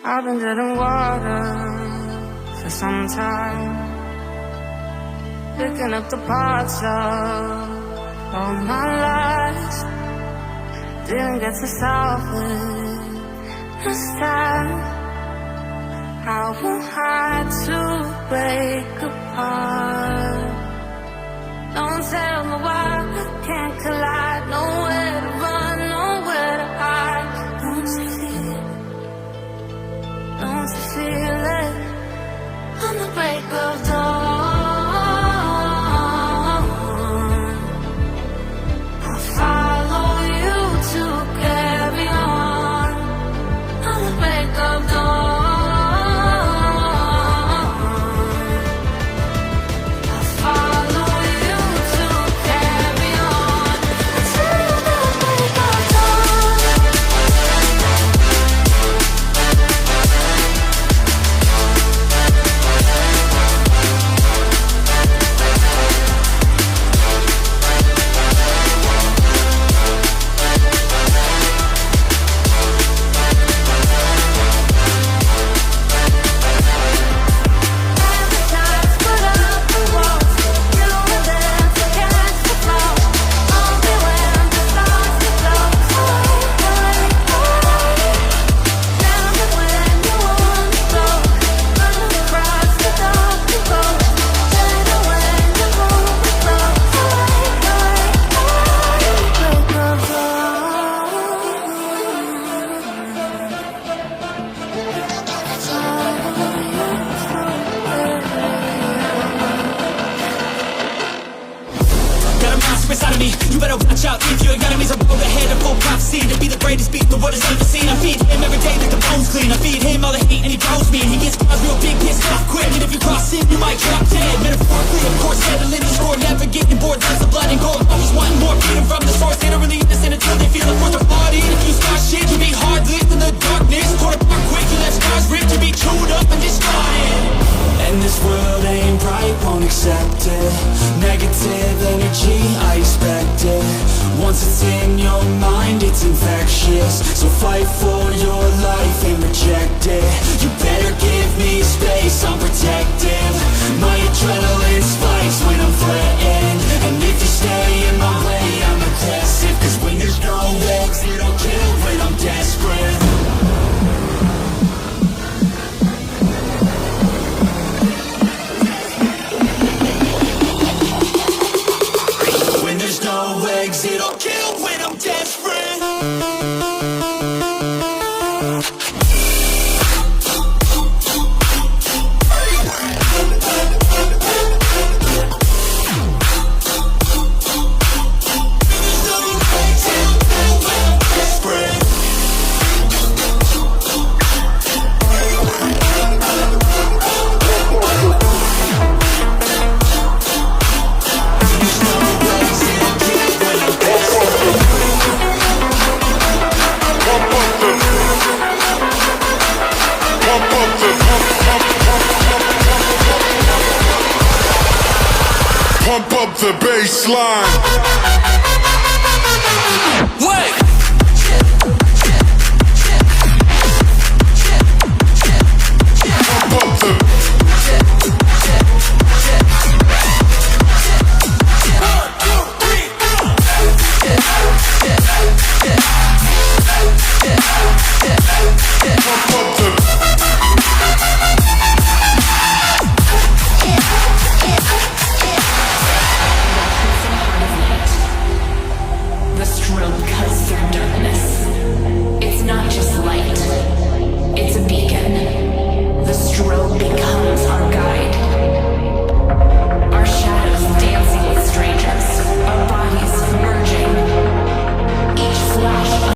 I've been dead in water for some time, picking up the parts of all my lies. Didn't get to solve it this time. I won't hide to break apart. Don't tell me why we can't collide. Nowhere to run, nowhere to hide. Don't you feel it? Don't you feel it? On the break of dawn, I'll follow you to carry on. On the break of dawn, I'll follow you to carry on until the break of dawn. Got a monster inside of me, you better watch out. If your enemies are rolled ahead of full prophecy to be the greatest beat the world has ever seen. I feed him every day like the bones clean. I feed him all the hate and he blows me. He gets caught real big, pissed off quick. And if you cross him, you might drop dead. Metaphorically, of course, settling the score. Never getting bored, there's the blood and gold. Always wanting more, feeding from the source. They don't really innocent until they feel it for their body. And if you start shit, you be hard lived in the darkness. Torn apart quick, you let scars rip. You be chewed up and discarded. And this world ain't right, won't accept it. Negative energy, I expect it. Once it's in your mind, it's infectious. So fight for your life and reject it. You better give me space, I'm protective. My adrenaline spikes when I'm threatened. And if you stay in my way, I'm aggressive. Cause when there's no exit, I'll kill when I'm desperate. When there's no exit, I'll kill when I'm desperate. Pump up the bass line. Wait! Pump up the